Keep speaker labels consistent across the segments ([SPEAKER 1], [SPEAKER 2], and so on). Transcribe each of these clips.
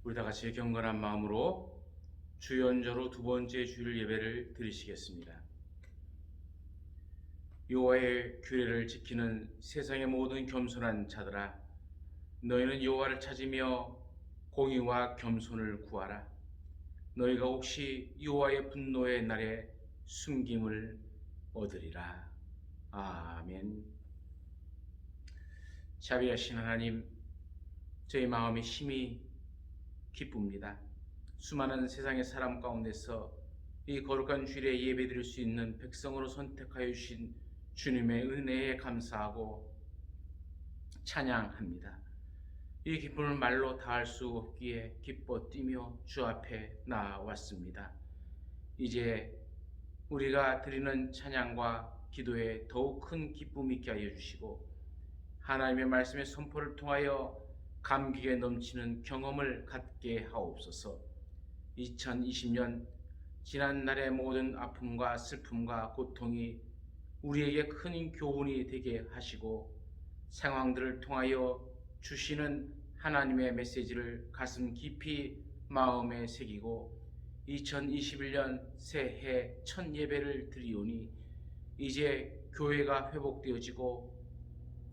[SPEAKER 1] 우리 다 같이 경건한 마음으로 주연저로 두 번째 주일 예배를 드리시겠습니다. 여호와의 규례를 지키는 세상의 모든 겸손한 자들아, 너희는 여호와를 찾으며 공의와 겸손을 구하라. 너희가 혹시 여호와의 분노의 날에 숨김을 얻으리라. 아멘. 자비하신 하나님, 저희 마음이 심히 기쁩니다. 수많은 세상의 사람 가운데서 이 거룩한 주일에 예배드릴 수 있는 백성으로 선택하여 주신 주님의 은혜에 감사하고 찬양합니다. 이 기쁨을 말로 다할 수 없기에 기뻐 뛰며 주 앞에 나왔습니다. 이제 우리가 드리는 찬양과 기도에 더욱 큰 기쁨이 있게 하여 주시고, 하나님의 말씀의 선포를 통하여 감격에 넘치는 경험을 갖게 하옵소서. 2020년 지난 날의 모든 아픔과 슬픔과 고통이 우리에게 큰 교훈이 되게 하시고, 상황들을 통하여 주시는 하나님의 메시지를 가슴 깊이 마음에 새기고 2021년 새해 첫 예배를 드리오니, 이제 교회가 회복되어지고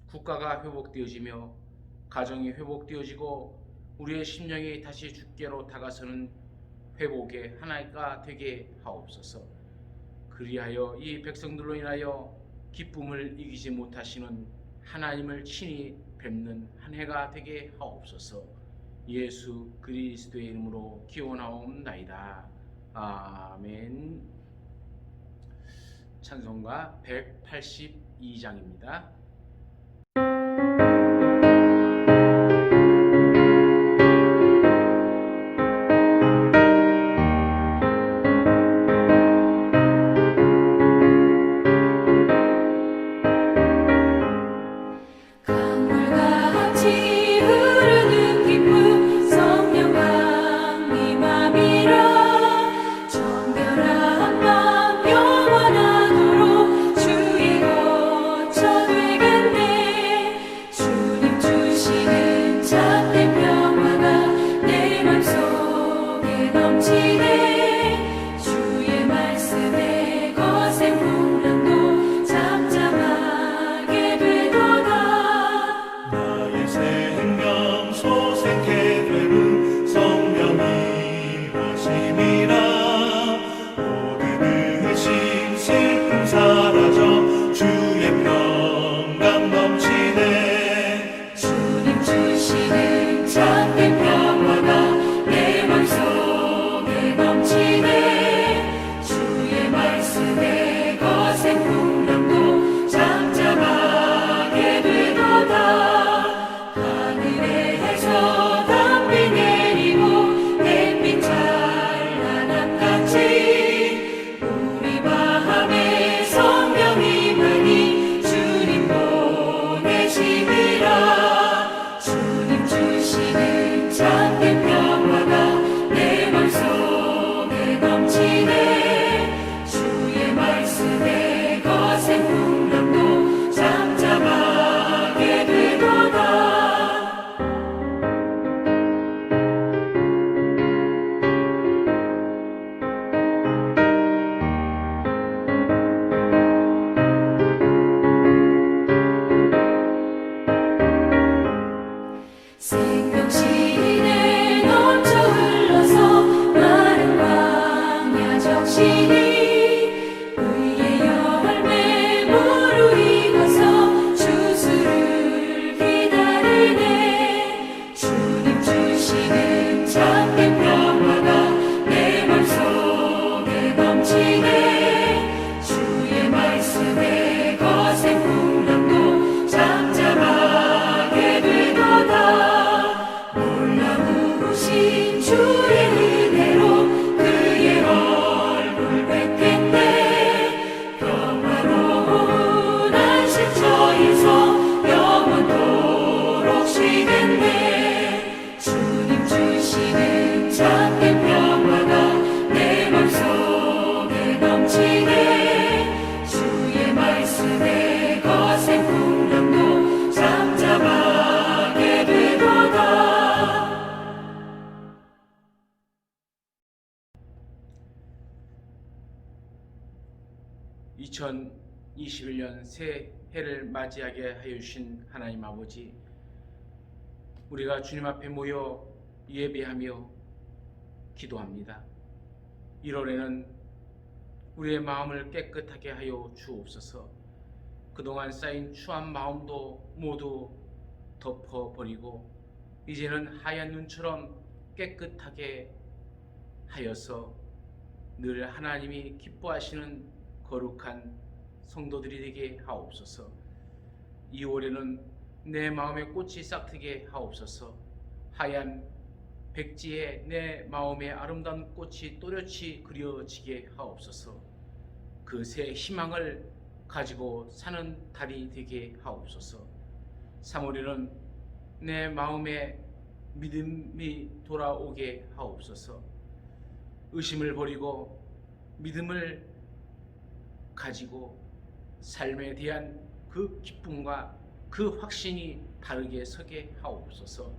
[SPEAKER 1] 국가가 회복되어지며 가정이 회복되어지고 우리의 심령이 다시 주께로 다가서는 회복의 하나가 되게 하옵소서. 그리하여 이 백성들로 인하여 기쁨을 이기지 못하시는 하나님을 친히 뵙는 한 해가 되게 하옵소서. 예수 그리스도의 이름으로 기원하옵나이다. 아멘. 찬송가 182장입니다.
[SPEAKER 2] 주의 거처 되겠네.
[SPEAKER 1] 2021년 새해를 맞이하게 하여 주신 하나님 아버지, 우리가 주님 앞에 모여 예배하며 기도합니다. 1월에는 우리의 마음을 깨끗하게 하여 주옵소서. 그동안 쌓인 추한 마음도 모두 덮어버리고 이제는 하얀 눈처럼 깨끗하게 하여서 늘 하나님이 기뻐하시는 거룩한 성도들이 되게 하옵소서. 2월에는 내 마음의 꽃이 싹트게 하옵소서. 하얀 백지에 내 마음의 아름다운 꽃이 또렷이 그려지게 하옵소서. 그 새 희망을 가지고 사는 달이 되게 하옵소서. 3월에는 내 마음에 믿음이 돌아오게 하옵소서. 의심을 버리고 믿음을 가지고 삶에 대한 그 기쁨과 그 확신이 바르게 서게 하옵소서.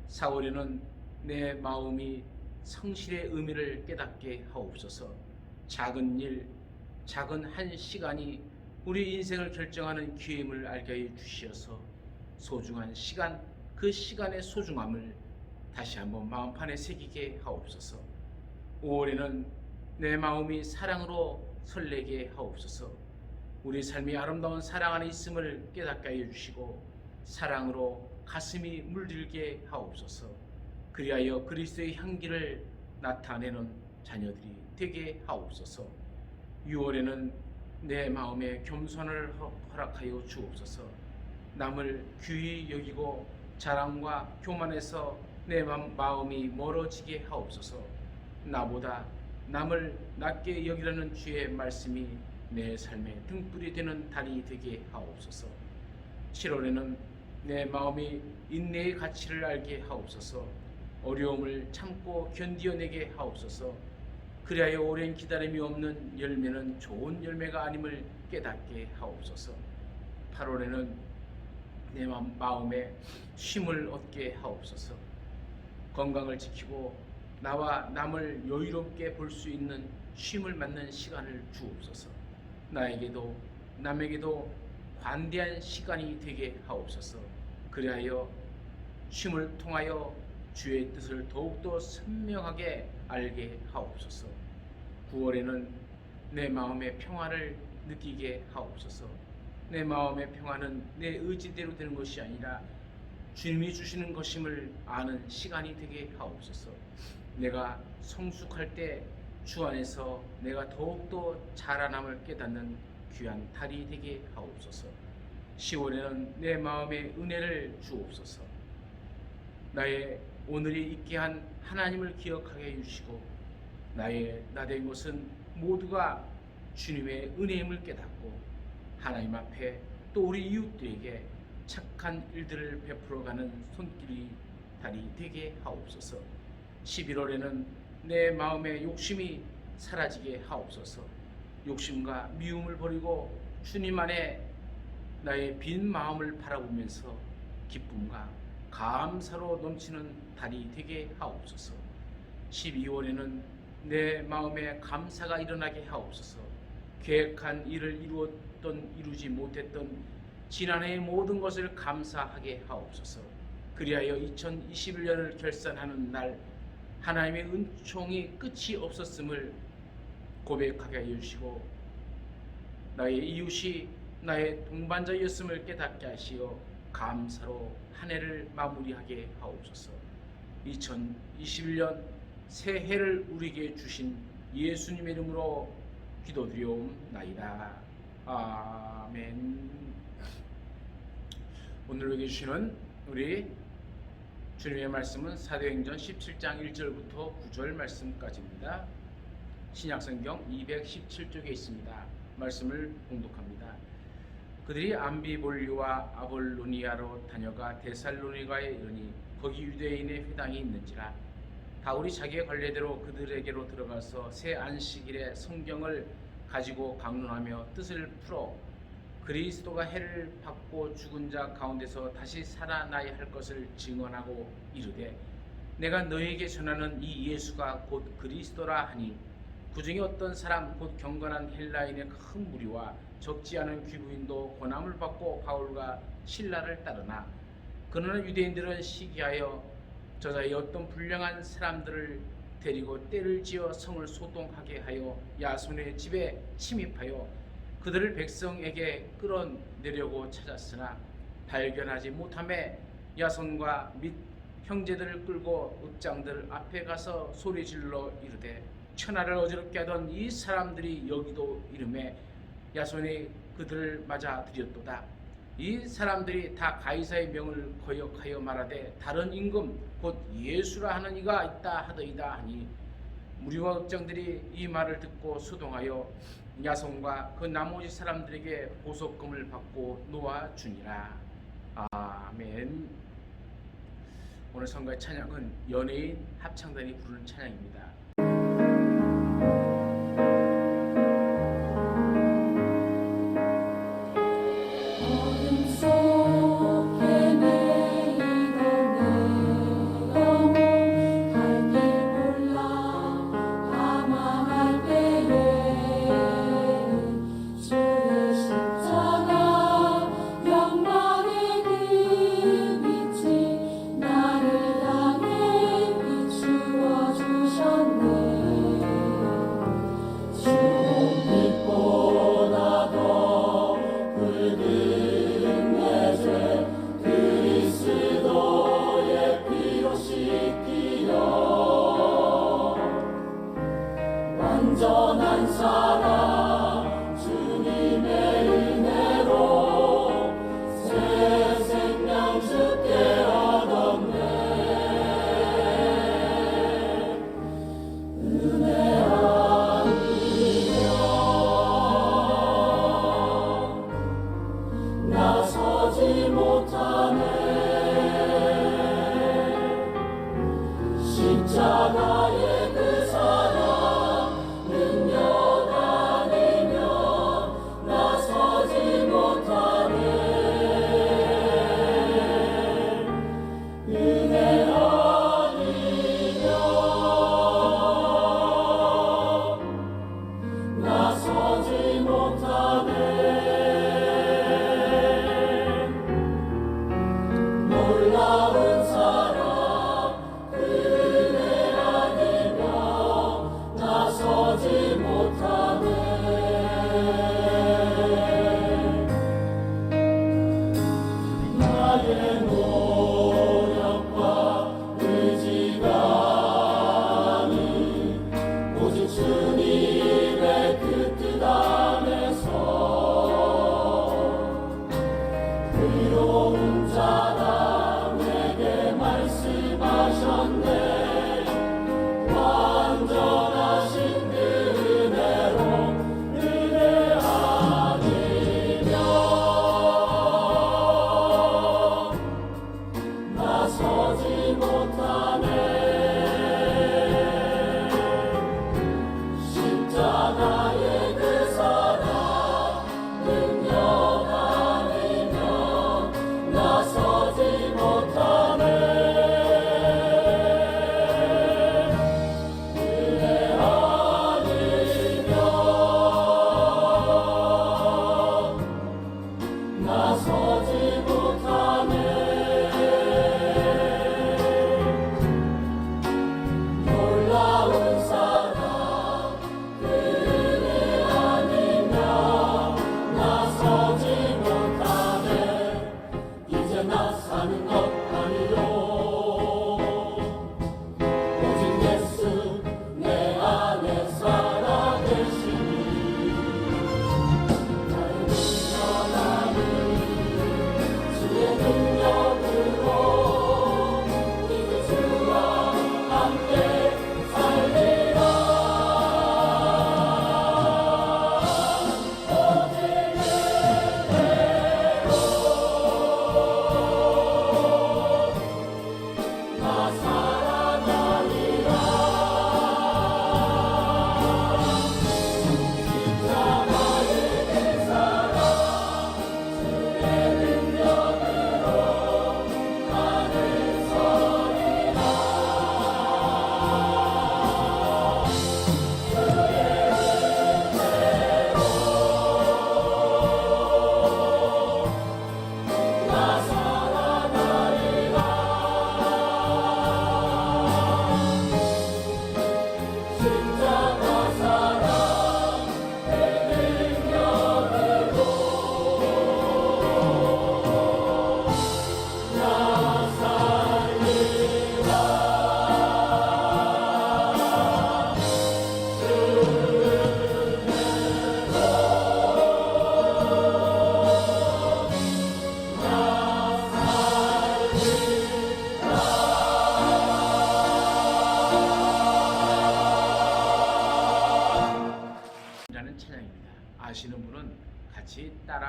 [SPEAKER 1] 4월에는 내 마음이 성실의 의미를 깨닫게 하옵소서. 작은 일, 작은 한 시간이 우리 인생을 결정하는 기회임을 알게 해 주시어서 소중한 시간, 그 시간의 소중함을 다시 한번 마음판에 새기게 하옵소서. 5월에는 내 마음이 사랑으로 설레게 하옵소서. 우리 삶이 아름다운 사랑 안에 있음을 깨닫게 하여 주시고 사랑으로 가슴이 물들게 하옵소서. 그리하여 그리스도의 향기를 나타내는 자녀들이 되게 하옵소서. 6월에는 내 마음에 겸손을 허락하여 주옵소서. 남을 귀히 여기고 자랑과 교만에서 내 마음이 멀어지게 하옵소서. 나보다 남을 낮게 여기라는 주의 말씀이 내 삶의 등불이 되는 달이 되게 하옵소서. 7월에는 내 마음이 인내의 가치를 알게 하옵소서. 어려움을 참고 견디어내게 하옵소서. 그리하여 오랜 기다림이 없는 열매는 좋은 열매가 아님을 깨닫게 하옵소서. 8월에는 내 마음에 쉼을 얻게 하옵소서. 건강을 지키고 나와 남을 여유롭게 볼 수 있는 쉼을 맞는 시간을 주옵소서. 나에게도 남에게도 관대한 시간이 되게 하옵소서. 그리하여 쉼을 통하여 주의 뜻을 더욱더 선명하게 알게 하옵소서. 9월에는 내 마음의 평화를 느끼게 하옵소서. 내 마음의 평화는 내 의지대로 되는 것이 아니라 주님이 주시는 것임을 아는 시간이 되게 하옵소서. 내가 성숙할 때 주 안에서 내가 더욱더 자라남을 깨닫는 귀한 달이 되게 하옵소서. 10월에는 내 마음의 은혜를 주옵소서. 나의 오늘이 있게 한 하나님을 기억하게 해주시고 나의 나된 것은 모두가 주님의 은혜임을 깨닫고 하나님 앞에 또 우리 이웃들에게 착한 일들을 베풀어가는 손길이 달이 되게 하옵소서. 11월에는 내 마음의 욕심이 사라지게 하옵소서. 욕심과 미움을 버리고 주님 안에 나의 빈 마음을 바라보면서 기쁨과 감사로 넘치는 달이 되게 하옵소서. 12월에는 내 마음에 감사가 일어나게 하옵소서. 계획한 일을 이루지 못했던 지난해의 모든 것을 감사하게 하옵소서. 그리하여 2021년을 결산하는 날 하나님의 은총이 끝이 없었음을 고백하게 하여 주시고 나의 이웃이 나의 동반자였음을 깨닫게 하시어 감사로 한 해를 마무리하게 하옵소서. 2021년 새해를 우리에게 주신 예수님의 이름으로 기도드리옵나이다. 아멘. 오늘 우리에게 주시는 우리 주님의 말씀은 사도행전 17장 1절부터 9절 말씀까지입니다. 신약성경 217쪽에 있습니다. 말씀을 봉독합니다. 그들이 암비볼리와 아볼로니아로 다녀가 데살로니가에 이르니 거기 유대인의 회당이 있는지라. 바울이 자기의 관례대로 그들에게로 들어가서 새 안식일에 성경을 가지고 강론하며 뜻을 풀어 그리스도가 해를 받고 죽은 자 가운데서 다시 살아나야 할 것을 증언하고 이르되 내가 너에게 전하는 이 예수가 곧 그리스도라 하니 그 중에 어떤 사람 곧 경건한 헬라인의 큰 무리와 적지 않은 귀부인도 고난을 받고 바울과 신라를 따르나 그러나 유대인들은 시기하여 저자의 어떤 불량한 사람들을 데리고 떼를 지어 성을 소동하게 하여 야손의 집에 침입하여 그들을 백성에게 끌어내려고 찾았으나 발견하지 못하매 야손과 및 형제들을 끌고 읍장들 앞에 가서 소리질러 이르되 천하를 어지럽게 하던 이 사람들이 여기도 이름에 야손이 그들을 맞아들였도다. 이 사람들이 다 가이사의 명을 거역하여 말하되 다른 임금 곧 예수라 하는 이가 있다 하더이다 하니 무리와 읍장들이 이 말을 듣고 수동하여 야손과 그 나머지 사람들에게 보석금을 받고 놓아주니라. 아멘. 오늘 성가의 찬양은 연예인 합창단이 부르는 찬양입니다.
[SPEAKER 2] 온전한 사랑 주님의 은혜로 새 생명 주께 얻었네. 은혜 아니면 나서지 못하네. 십자가의 그 사랑 놀라운 사랑, 그 은혜 아니면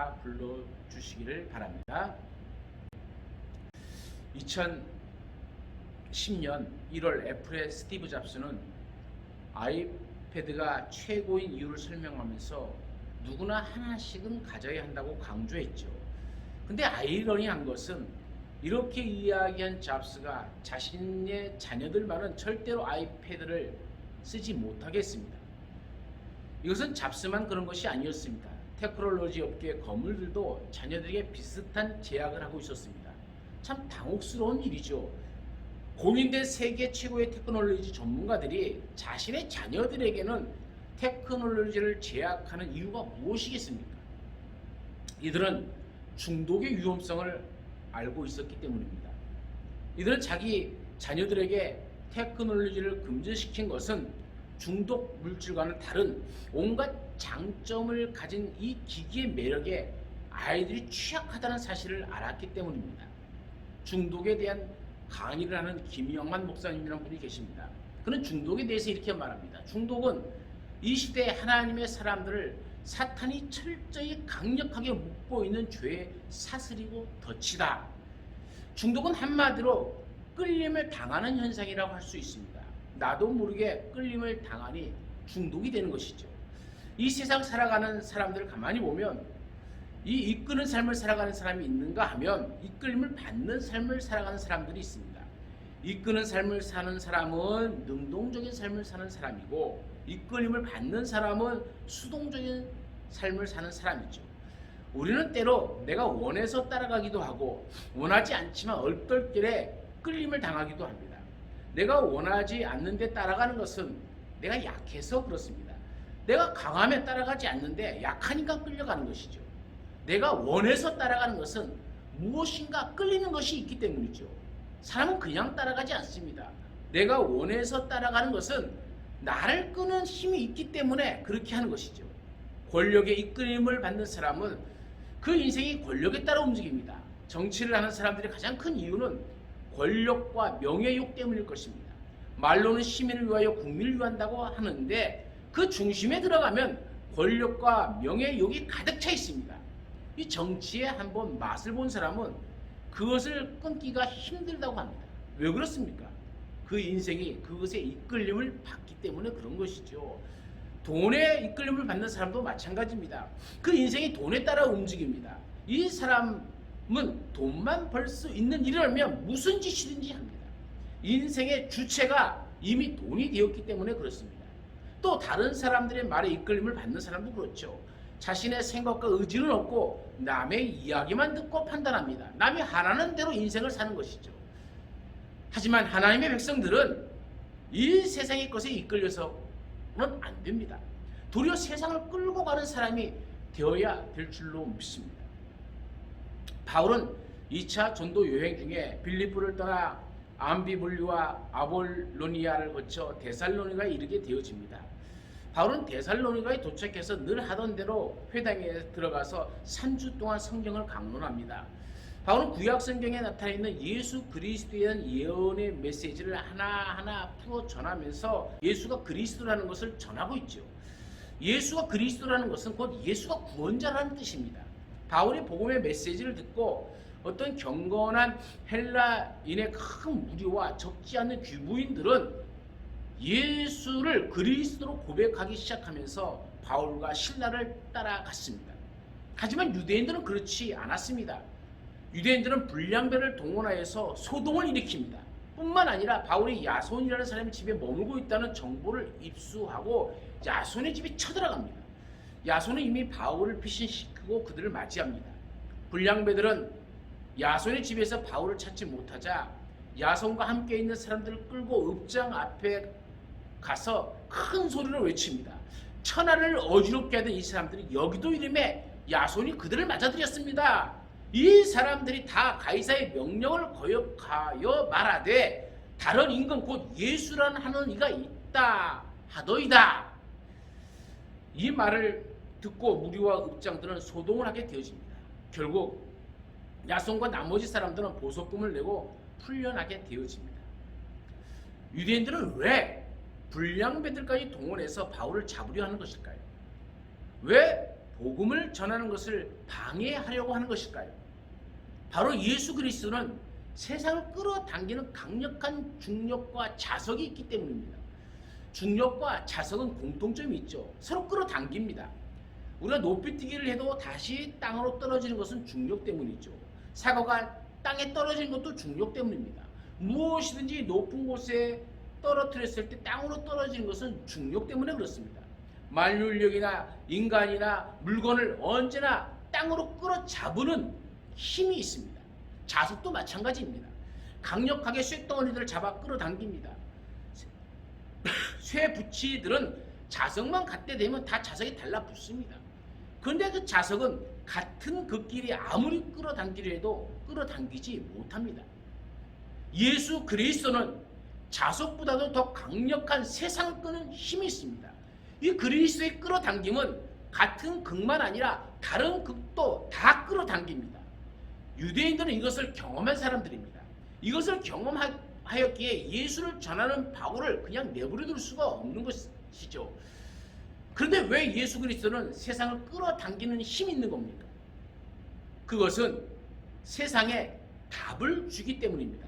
[SPEAKER 1] 따라 불러주시기를 바랍니다. 2010년 1월 애플의 스티브 잡스는 아이패드가 최고인 이유를 설명하면서 누구나 하나씩은 가져야 한다고 강조했죠. 근데 아이러니한 것은 이렇게 이야기한 잡스가 자신의 자녀들만은 절대로 아이패드를 쓰지 못하겠습니다. 이것은 잡스만 그런 것이 아니었습니다. 테크놀로지 업계의 거물들도 자녀들에게 비슷한 제약을 하고 있었습니다. 참 당혹스러운 일이죠. 공인된 세계 최고의 테크놀로지 전문가들이 자신의 자녀들에게는 테크놀로지를 제약하는 이유가 무엇이겠습니까? 이들은 중독의 위험성을 알고 있었기 때문입니다. 이들은 자기 자녀들에게 테크놀로지를 금지시킨 것은 중독 물질과는 다른 온갖 장점을 가진 이 기기의 매력에 아이들이 취약하다는 사실을 알았기 때문입니다. 중독에 대한 강의를 하는 김영환 목사님이라는 분이 계십니다. 그는 중독에 대해서 이렇게 말합니다. 중독은 이 시대의 하나님의 사람들을 사탄이 철저히 강력하게 묶고 있는 죄의 사슬이고 덫이다. 중독은 한마디로 끌림을 당하는 현상이라고 할 수 있습니다. 나도 모르게 끌림을 당하니 중독이 되는 것이죠. 이 세상 살아가는 사람들을 가만히 보면 이 이끄는 삶을 살아가는 사람이 있는가 하면 이끌림을 받는 삶을 살아가는 사람들이 있습니다. 이끄는 삶을 사는 사람은 능동적인 삶을 사는 사람이고 이끌림을 받는 사람은 수동적인 삶을 사는 사람이죠. 우리는 때로 내가 원해서 따라가기도 하고 원하지 않지만 얼떨결에 끌림을 당하기도 합니다. 내가 원하지 않는데 따라가는 것은 내가 약해서 그렇습니다. 내가 강하면 따라가지 않는데 약하니까 끌려가는 것이죠. 내가 원해서 따라가는 것은 무엇인가 끌리는 것이 있기 때문이죠. 사람은 그냥 따라가지 않습니다. 내가 원해서 따라가는 것은 나를 끄는 힘이 있기 때문에 그렇게 하는 것이죠. 권력의 이끌림을 받는 사람은 그 인생이 권력에 따라 움직입니다. 정치를 하는 사람들의 가장 큰 이유는 권력과 명예욕 때문일 것입니다. 말로는 시민을 위하여 국민을 위한다고 하는데 그 중심에 들어가면 권력과 명예욕이 가득 차 있습니다. 이 정치에 한번 맛을 본 사람은 그것을 끊기가 힘들다고 합니다. 왜 그렇습니까? 그 인생이 그것에 이끌림을 받기 때문에 그런 것이죠. 돈에 이끌림을 받는 사람도 마찬가지입니다. 그 인생이 돈에 따라 움직입니다. 이 사람은 돈만 벌 수 있는 일을 하면 무슨 짓이든지 합니다. 인생의 주체가 이미 돈이 되었기 때문에 그렇습니다. 또 다른 사람들의 말에 이끌림을 받는 사람도 그렇죠. 자신의 생각과 의지는 없고 남의 이야기만 듣고 판단합니다. 남이 하라는 대로 인생을 사는 것이죠. 하지만 하나님의 백성들은 이 세상의 것에 이끌려서는 안 됩니다. 도리어 세상을 끌고 가는 사람이 되어야 될 줄로 믿습니다. 바울은 2차 전도 여행 중에 빌립보를 떠나 암비블리와 아볼로니아를 거쳐 데살로니가에 이르게 되어집니다. 바울은 데살로니가에 도착해서 늘 하던 대로 회당에 들어가서 3주 동안 성경을 강론합니다. 바울은 구약 성경에 나타나 있는 예수 그리스도에 대한 예언의 메시지를 하나하나 풀어 전하면서 예수가 그리스도라는 것을 전하고 있죠. 예수가 그리스도라는 것은 곧 예수가 구원자라는 뜻입니다. 바울이 복음의 메시지를 듣고 어떤 경건한 헬라인의 큰 무리와 적지 않는 귀부인들은 예수를 그리스도로 고백하기 시작하면서 바울과 신라를 따라갔습니다. 하지만 유대인들은 그렇지 않았습니다. 유대인들은 불량배를 동원하여서 소동을 일으킵니다. 뿐만 아니라 바울이 야손이라는 사람이 집에 머물고 있다는 정보를 입수하고 야손의 집에 쳐들어갑니다. 야손은 이미 바울을 피신시키고 그들을 맞이합니다. 불량배들은 야손의 집에서 바울을 찾지 못하자 야손과 함께 있는 사람들을 끌고 읍장 앞에 가서 큰 소리로 외칩니다. 천하를 어지럽게 하던 이 사람들이 여기도 이름에 야손이 그들을 맞아들였습니다. 이 사람들이 다 가이사의 명령을 거역하여 말하되 다른 임금 곧 예수라는 하는 이가 있다 하더이다. 이 말을 듣고 무리와 읍장들은 소동을 하게 되어집니다. 결국 야손과 나머지 사람들은 보석금을 내고 풀려나게 되어집니다. 유대인들은 왜 불량배들까지 동원해서 바울을 잡으려 하는 것일까요? 왜 복음을 전하는 것을 방해하려고 하는 것일까요? 바로 예수 그리스도는 세상을 끌어당기는 강력한 중력과 자석이 있기 때문입니다. 중력과 자석은 공통점이 있죠. 서로 끌어당깁니다. 우리가 높이뛰기를 해도 다시 땅으로 떨어지는 것은 중력 때문이죠. 사과가 땅에 떨어지는 것도 중력 때문입니다. 무엇이든지 높은 곳에 떨어뜨렸을 때 땅으로 떨어지는 것은 중력 때문에 그렇습니다. 만물력이나 인간이나 물건을 언제나 땅으로 끌어잡는 힘이 있습니다. 자석도 마찬가지입니다. 강력하게 쇳덩어리들을 잡아 끌어당깁니다. 쇠붙이들은 자석만 갖대 대면 다 자석이 달라붙습니다. 그런데 그 자석은 같은 그 길이 아무리 끌어당기려 해도 끌어당기지 못합니다. 예수 그리스도는 자석보다도 더 강력한 세상을 끄는 힘이 있습니다. 이 그리스도의 끌어당김은 같은 극만 아니라 다른 극도 다 끌어당깁니다. 유대인들은 이것을 경험한 사람들입니다. 이것을 경험하였기에 예수를 전하는 바울을 그냥 내버려둘 수가 없는 것이죠. 그런데 왜 예수 그리스도는 세상을 끌어당기는 힘이 있는 겁니까? 그것은 세상에 답을 주기 때문입니다.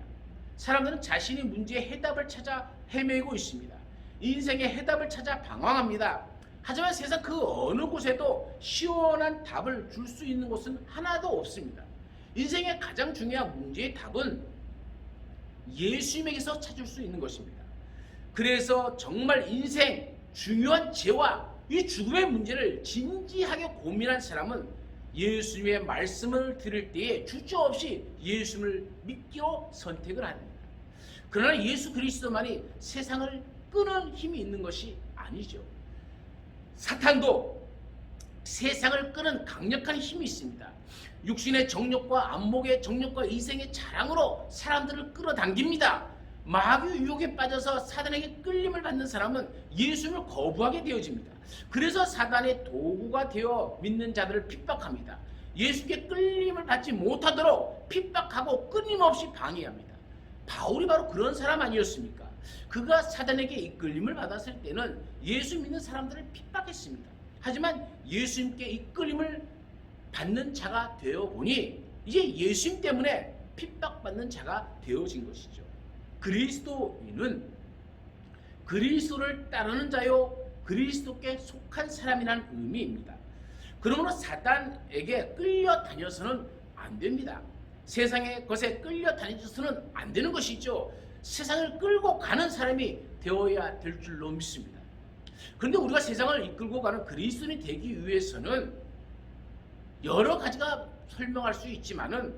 [SPEAKER 1] 사람들은 자신의 문제에 해답을 찾아 헤매고 있습니다. 인생의 해답을 찾아 방황합니다. 하지만 세상 그 어느 곳에도 시원한 답을 줄 수 있는 곳은 하나도 없습니다. 인생의 가장 중요한 문제의 답은 예수님에게서 찾을 수 있는 것입니다. 그래서 정말 인생 중요한 죄와 이 죽음의 문제를 진지하게 고민한 사람은 예수님의 말씀을 들을 때에 주저없이 예수님을 믿기로 선택을 합니다. 그러나 예수 그리스도만이 세상을 끄는 힘이 있는 것이 아니죠. 사탄도 세상을 끄는 강력한 힘이 있습니다. 육신의 정욕과 안목의 정욕과 이생의 자랑으로 사람들을 끌어당깁니다. 마귀 유혹에 빠져서 사단에게 끌림을 받는 사람은 예수님을 거부하게 되어집니다. 그래서 사단의 도구가 되어 믿는 자들을 핍박합니다. 예수께 끌림을 받지 못하도록 핍박하고 끊임없이 방해합니다. 바울이 바로 그런 사람 아니었습니까? 그가 사단에게 이끌림을 받았을 때는 예수 믿는 사람들을 핍박했습니다. 하지만 예수님께 이끌림을 받는 자가 되어 보니 이제 예수님 때문에 핍박받는 자가 되어진 것이죠. 그리스도인은 그리스도를 따르는 자요 그리스도께 속한 사람이라는 의미입니다. 그러므로 사단에게 끌려다녀서는 안 됩니다. 세상의 것에 끌려다니서는 안 되는 것이죠. 세상을 끌고 가는 사람이 되어야 될 줄로 믿습니다. 그런데 우리가 세상을 이끌고 가는 그리스도인이 되기 위해서는 여러 가지가 설명할 수 있지만은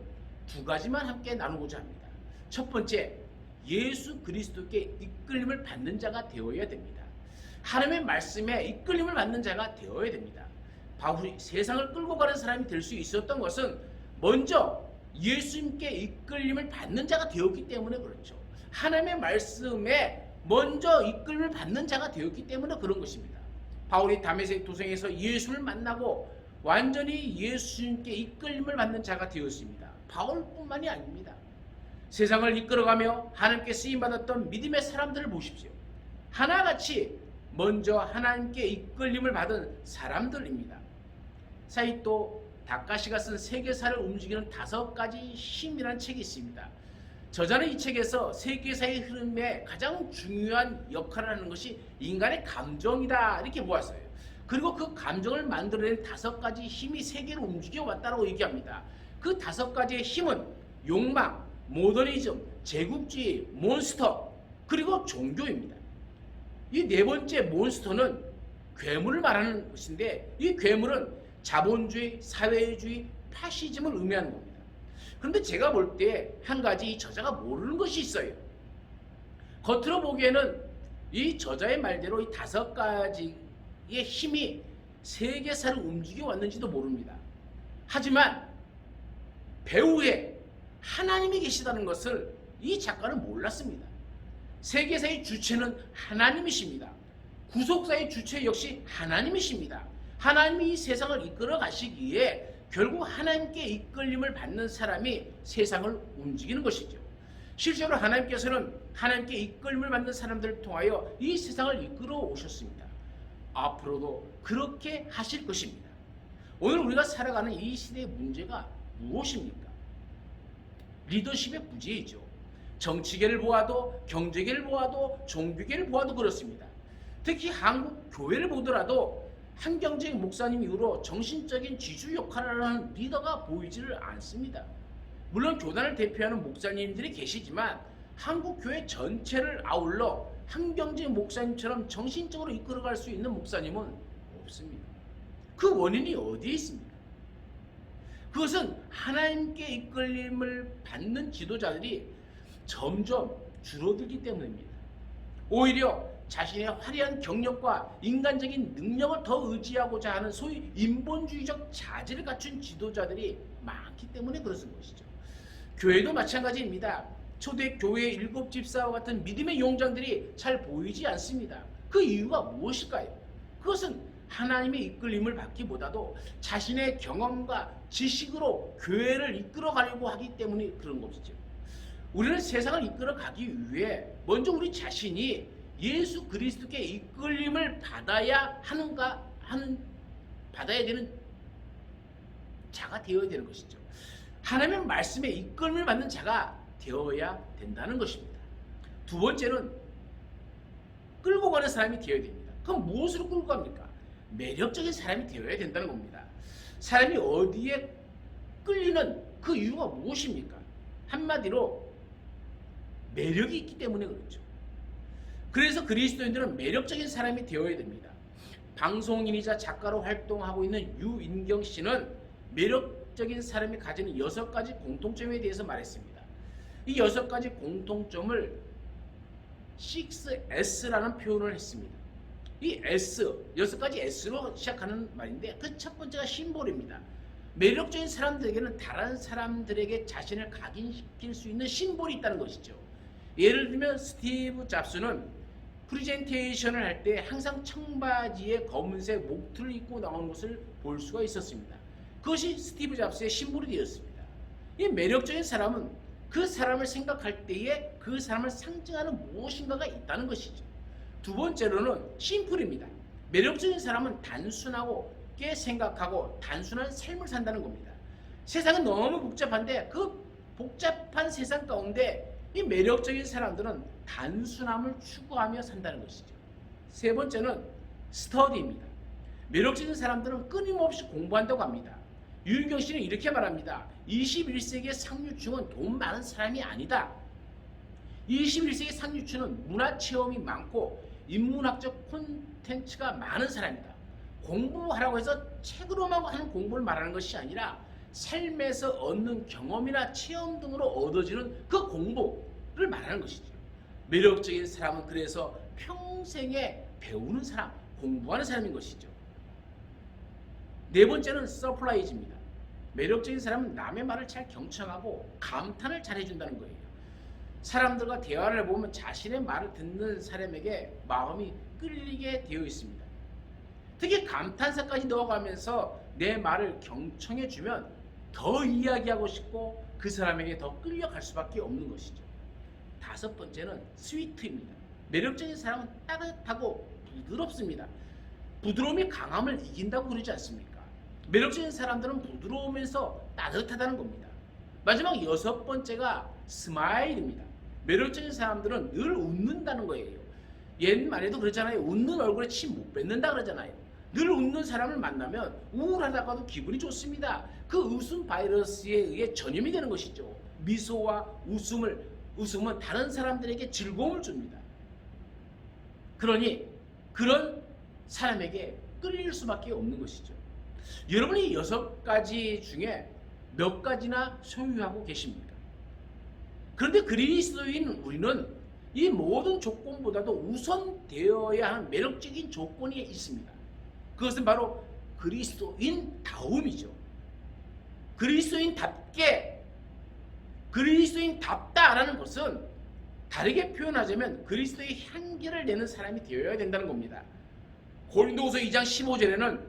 [SPEAKER 1] 두 가지만 함께 나누고자 합니다. 첫 번째, 예수 그리스도께 이끌림을 받는 자가 되어야 됩니다. 하나님의 말씀에 이끌림을 받는 자가 되어야 됩니다. 바울이 세상을 끌고 가는 사람이 될 수 있었던 것은 먼저 예수님께 이끌림을 받는 자가 되었기 때문에 그렇죠. 하나님의 말씀에 먼저 이끌림을 받는 자가 되었기 때문에 그런 것입니다. 바울이 다메섹 도성에서 예수를 만나고 완전히 예수님께 이끌림을 받는 자가 되었습니다. 바울뿐만이 아닙니다. 세상을 이끌어가며 하나님께 쓰임받았던 믿음의 사람들을 보십시오. 하나같이 먼저 하나님께 이끌림을 받은 사람들입니다. 사이토 다카시가 쓴 세계사를 움직이는 5가지 힘이라는 책이 있습니다. 저자는 이 책에서 세계사의 흐름에 가장 중요한 역할을 하는 것이 인간의 감정이다 이렇게 보았어요. 그리고 그 감정을 만들어낸 5가지 힘이 세계를 움직여왔다고 얘기합니다. 그 5가지의 힘은 욕망, 모더니즘, 제국주의, 몬스터, 그리고 종교입니다. 이 네 번째 몬스터는 괴물을 말하는 것인데 이 괴물은 자본주의, 사회주의, 파시즘을 의미하는 겁니다. 그런데 제가 볼 때 한 가지 이 저자가 모르는 것이 있어요. 겉으로 보기에는 이 저자의 말대로 이 5가지의 힘이 세계사를 움직여 왔는지도 모릅니다. 하지만 배후에 하나님이 계시다는 것을 이 작가는 몰랐습니다. 세계사의 주체는 하나님이십니다. 구속사의 주체 역시 하나님이십니다. 하나님이 이 세상을 이끌어 가시기에 결국 하나님께 이끌림을 받는 사람이 세상을 움직이는 것이죠. 실제로 하나님께서는 하나님께 이끌림을 받는 사람들을 통하여 이 세상을 이끌어 오셨습니다. 앞으로도 그렇게 하실 것입니다. 오늘 우리가 살아가는 이 시대의 문제가 무엇입니까? 리더십의 부재이죠. 정치계를 보아도, 경제계를 보아도, 종교계를 보아도 그렇습니다. 특히 한국 교회를 보더라도 한경직 목사님 이후로 정신적인 지주 역할을 하는 리더가 보이지를 않습니다. 물론 교단을 대표하는 목사님들이 계시지만 한국 교회 전체를 아울러 한경직 목사님처럼 정신적으로 이끌어갈 수 있는 목사님은 없습니다. 그 원인이 어디에 있습니까? 그것은 하나님께 이끌림을 받는 지도자들이 점점 줄어들기 때문입니다. 오히려 자신의 화려한 경력과 인간적인 능력을 더 의지하고자 하는 소위 인본주의적 자질을 갖춘 지도자들이 많기 때문에 그렇은 것이죠. 교회도 마찬가지입니다. 초대 교회의 7집사와 같은 믿음의 용장들이 잘 보이지 않습니다. 그 이유가 무엇일까요? 그것은 하나님의 이끌림을 받기보다도 자신의 경험과 지식으로 교회를 이끌어가려고 하기 때문에 그런 것이죠. 우리는 세상을 이끌어가기 위해 먼저 우리 자신이 예수 그리스도께 이끌림을 받아야 되는 자가 되어야 되는 것이죠. 하나님의 말씀에 이끌림을 받는 자가 되어야 된다는 것입니다. 두 번째는 끌고 가는 사람이 되어야 됩니다. 그럼 무엇으로 끌고 갑니까? 매력적인 사람이 되어야 된다는 겁니다. 사람이 어디에 끌리는 그 이유가 무엇입니까? 한마디로 매력이 있기 때문에 그렇죠. 그래서 그리스도인들은 매력적인 사람이 되어야 됩니다. 방송인이자 작가로 활동하고 있는 유인경 씨는 매력적인 사람이 가지는 6가지 공통점에 대해서 말했습니다. 이 6가지 공통점을 6S라는 표현을 했습니다. 이 S, 6가지 S로 시작하는 말인데 그 첫 번째가 심볼입니다. 매력적인 사람들에게는 다른 사람들에게 자신을 각인시킬 수 있는 심볼이 있다는 것이죠. 예를 들면 스티브 잡스는 프레젠테이션을 할 때 항상 청바지에 검은색 목트를 입고 나오는 것을 볼 수가 있었습니다. 그것이 스티브 잡스의 심볼이 되었습니다. 이 매력적인 사람은 그 사람을 생각할 때에 그 사람을 상징하는 무엇인가가 있다는 것이죠. 두 번째로는 심플입니다. 매력적인 사람은 단순하게 생각하고 단순한 삶을 산다는 겁니다. 세상은 너무 복잡한데 그 복잡한 세상 가운데 이 매력적인 사람들은 단순함을 추구하며 산다는 것이죠. 세 번째는 스터디입니다. 매력적인 사람들은 끊임없이 공부한다고 합니다. 유인경 씨는 이렇게 말합니다. 21세기의 상류층은 돈 많은 사람이 아니다. 21세기 상류층은 문화체험이 많고 인문학적 콘텐츠가 많은 사람이다. 공부하라고 해서 책으로만 하는 공부를 말하는 것이 아니라 삶에서 얻는 경험이나 체험 등으로 얻어지는 그 공부를 말하는 것이죠. 매력적인 사람은 그래서 평생에 배우는 사람, 공부하는 사람인 것이죠. 네 번째는 서프라이즈입니다. 매력적인 사람은 남의 말을 잘 경청하고 감탄을 잘 해준다는 거예요. 사람들과 대화를 해보면 자신의 말을 듣는 사람에게 마음이 끌리게 되어 있습니다. 특히 감탄사까지 넣어가면서 내 말을 경청해주면 더 이야기하고 싶고 그 사람에게 더 끌려갈 수밖에 없는 것이죠. 다섯 번째는 스위트입니다. 매력적인 사람은 따뜻하고 부드럽습니다. 부드러움이 강함을 이긴다고 그러지 않습니까? 매력적인 사람들은 부드러우면서 따뜻하다는 겁니다. 마지막 6번째가 스마일입니다. 매력적인 사람들은 늘 웃는다는 거예요. 옛말에도 그러잖아요. 웃는 얼굴에 침 못 뱉는다 그러잖아요. 늘 웃는 사람을 만나면 우울하다가도 기분이 좋습니다. 그 웃음 바이러스에 의해 전염이 되는 것이죠. 미소와 웃음은 다른 사람들에게 즐거움을 줍니다. 그러니 그런 사람에게 끌릴 수밖에 없는 것이죠. 여러분이 6가지 중에 몇 가지나 소유하고 계십니까? 그런데 그리스도인 우리는 이 모든 조건보다도 우선되어야 하는 매력적인 조건이 있습니다. 그것은 바로 그리스도인다움이죠. 그리스도인답다라는 것은 다르게 표현하자면 그리스도의 향기를 내는 사람이 되어야 된다는 겁니다. 고린도후서 2장 15절에는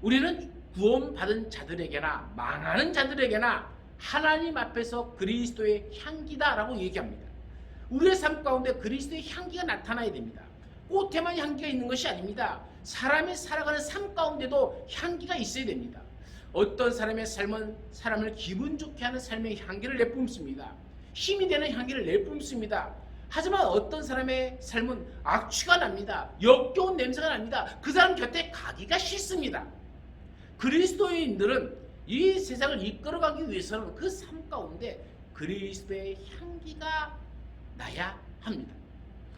[SPEAKER 1] 우리는 구원받은 자들에게나 망하는 자들에게나 하나님 앞에서 그리스도의 향기다라고 얘기합니다. 우리의 삶 가운데 그리스도의 향기가 나타나야 됩니다. 꽃에만 향기가 있는 것이 아닙니다. 사람이 살아가는 삶 가운데도 향기가 있어야 됩니다. 어떤 사람의 삶은 사람을 기분 좋게 하는 삶의 향기를 내뿜습니다. 힘이 되는 향기를 내뿜습니다. 하지만 어떤 사람의 삶은 악취가 납니다. 역겨운 냄새가 납니다. 그 사람 곁에 가기가 싫습니다. 그리스도인들은 이 세상을 이끌어가기 위해서는 그 삶 가운데 그리스도의 향기가 나야 합니다.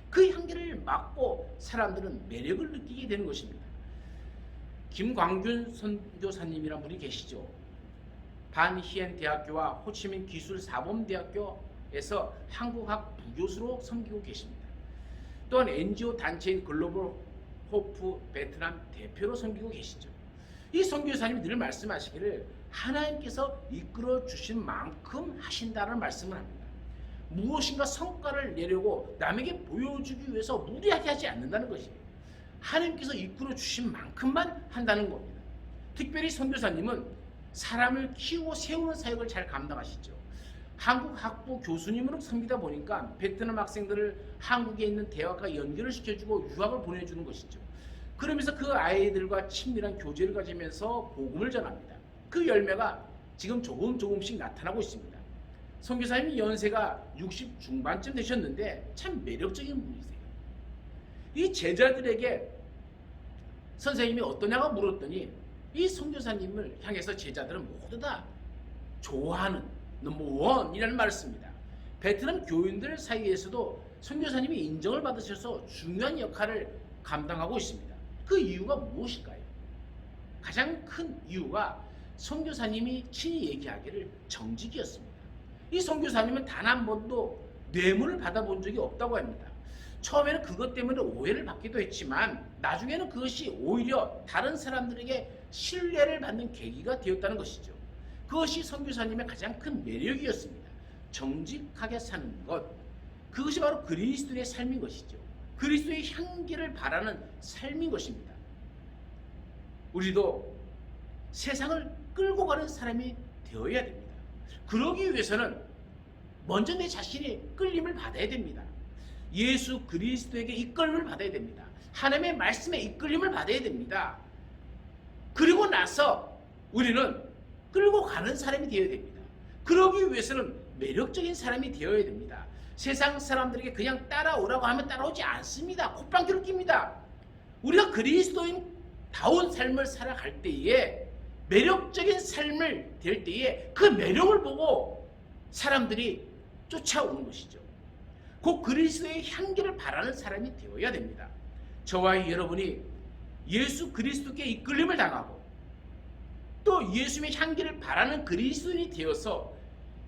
[SPEAKER 1] 그 향기를 맡고 사람들은 매력을 느끼게 되는 것입니다. 김광균 선교사님이라는 분이 계시죠. 반히엔 대학교와 호치민 기술사범대학교에서 한국학 부교수로 섬기고 계십니다. 또한 NGO 단체인 글로벌 호프 베트남 대표로 섬기고 계시죠. 이 선교사님이 늘 말씀하시기를 하나님께서 이끌어 주신 만큼 하신다는 말씀을 합니다. 무엇인가 성과를 내려고 남에게 보여주기 위해서 무리하게 하지 않는다는 것이에요. 하나님께서 이끌어 주신 만큼만 한다는 겁니다. 특별히 선교사님은 사람을 키우고 세우는 사역을 잘 감당하시죠. 한국 학부 교수님으로 섬기다 보니까 베트남 학생들을 한국에 있는 대학과 연결을 시켜주고 유학을 보내주는 것이죠. 그러면서 그 아이들과 친밀한 교제를 가지면서 복음을 전합니다. 그 열매가 지금 조금씩 나타나고 있습니다. 선교사님이 연세가 60 중반쯤 되셨는데 참 매력적인 분이세요. 이 제자들에게 선생님이 어떠냐고 물었더니 이 선교사님을 향해서 제자들은 모두 다 좋아하는 넘버원이라는 말을 씁니다. 베트남 교인들 사이에서도 선교사님이 인정을 받으셔서 중요한 역할을 감당하고 있습니다. 그 이유가 무엇일까요? 가장 큰 이유가 선교사님이 친히 얘기하기를 정직이었습니다. 이 선교사님은 단 한 번도 뇌물을 받아본 적이 없다고 합니다. 처음에는 그것 때문에 오해를 받기도 했지만 나중에는 그것이 오히려 다른 사람들에게 신뢰를 받는 계기가 되었다는 것이죠. 그것이 선교사님의 가장 큰 매력이었습니다. 정직하게 사는 것, 그것이 바로 그리스도의 삶인 것이죠. 그리스도의 향기를 바라는 삶인 것입니다. 우리도 세상을 끌고 가는 사람이 되어야 됩니다. 그러기 위해서는 먼저 내 자신이 끌림을 받아야 됩니다. 예수 그리스도에게 이끌림을 받아야 됩니다. 하나님의 말씀에 이끌림을 받아야 됩니다. 그리고 나서 우리는 끌고 가는 사람이 되어야 됩니다. 그러기 위해서는 매력적인 사람이 되어야 됩니다. 세상 사람들에게 그냥 따라오라고 하면 따라오지 않습니다. 콧방귀를 낍니다. 우리가 그리스도인다운 삶을 살아갈 때에 매력적인 삶을 될 때에 그 매력을 보고 사람들이 쫓아오는 것이죠. 그 그리스도의 향기를 바라는 사람이 되어야 됩니다. 저와 여러분이 예수 그리스도께 이끌림을 당하고 또 예수님의 향기를 바라는 그리스도인이 되어서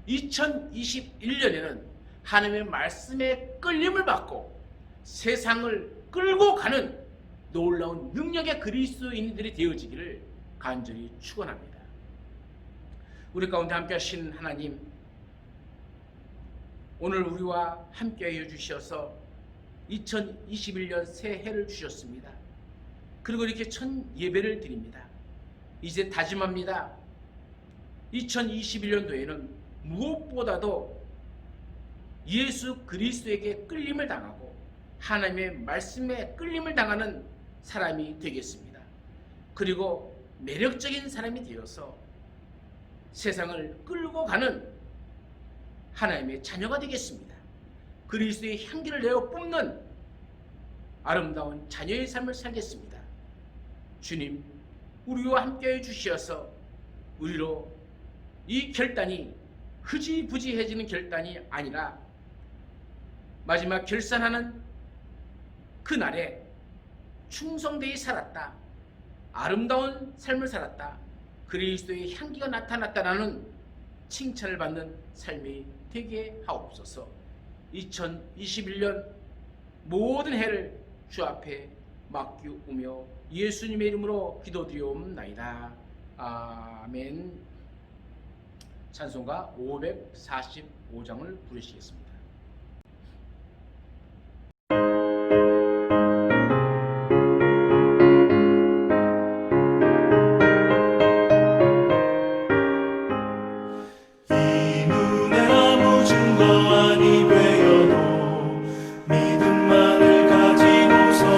[SPEAKER 1] 2021년에는 하나님의 말씀에 끌림을 받고 세상을 끌고 가는 놀라운 능력의 그리스도인들이 되어지기를 간절히 축원합니다. 우리 가운데 함께 하신 하나님, 오늘 우리와 함께하여 주셔서 2021년 새해를 주셨습니다. 그리고 이렇게 첫 예배를 드립니다. 이제 다짐합니다. 2021년도에는 무엇보다도 예수 그리스도에게 끌림을 당하고 하나님의 말씀에 끌림을 당하는 사람이 되겠습니다. 그리고 매력적인 사람이 되어서 세상을 끌고 가는 하나님의 자녀가 되겠습니다. 그리스도의 향기를 내어 뿜는 아름다운 자녀의 삶을 살겠습니다. 주님, 우리와 함께해 주시어서 우리로 이 결단이 흐지부지해지는 결단이 아니라 마지막 결산하는 그날에 충성되이 살았다, 아름다운 삶을 살았다, 그리스도의 향기가 나타났다라는 칭찬을 받는 삶이 되게 하옵소서. 2021년 모든 해를 주 앞에 맡기우며 예수님의 이름으로 기도드리옵나이다. 아멘. 찬송가 545장을 부르시겠습니다.
[SPEAKER 3] 증거 아니 되어도 믿음만을 가지고서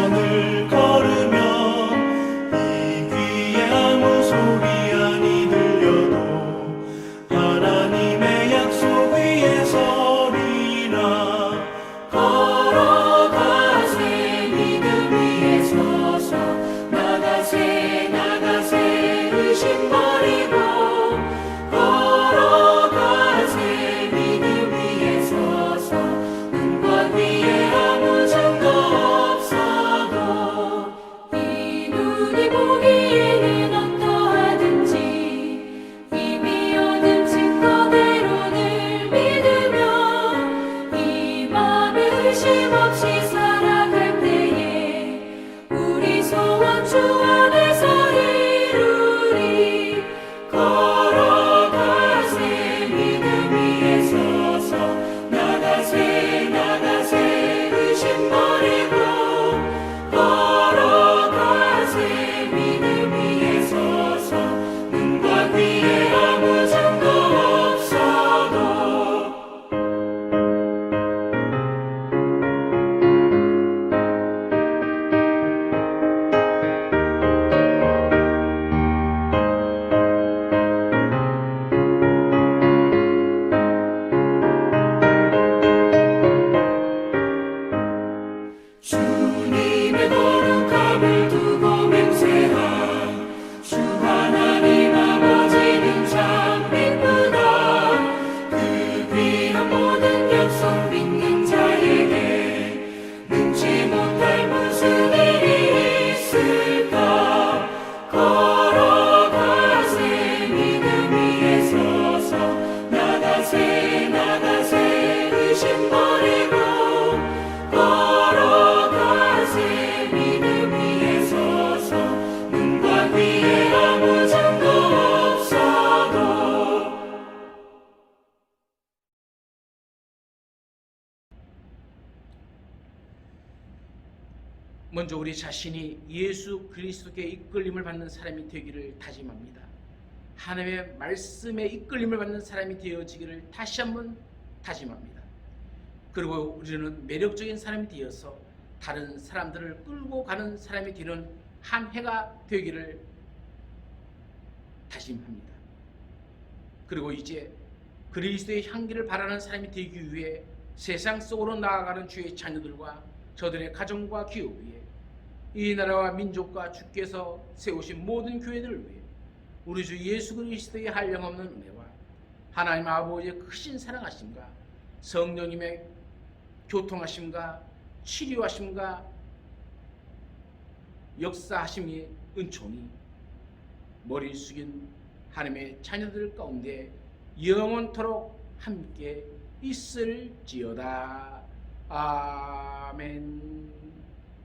[SPEAKER 1] 먼저 우리 자신이 예수 그리스도께 이끌림을 받는 사람이 되기를 다짐합니다. 하나님의 말씀에 이끌림을 받는 사람이 되어지기를 다시 한번 다짐합니다. 그리고 우리는 매력적인 사람이 되어서 다른 사람들을 끌고 가는 사람이 되는 한 해가 되기를 다짐합니다. 그리고 이제 그리스도의 향기를 바라는 사람이 되기 위해 세상 속으로 나아가는 주의 자녀들과 저들의 가정과 기업 위에 이 나라와 민족과 주께서 세우신 모든 교회들을 위해 우리 주 예수 그리스도의 한량없는 은혜와 하나님 아버지의 크신 사랑하심과 성령님의 교통하심과 치료하심과 역사하심의 은총이 머리 숙인 하나님의 자녀들 가운데 영원토록 함께 있을지어다. 아멘.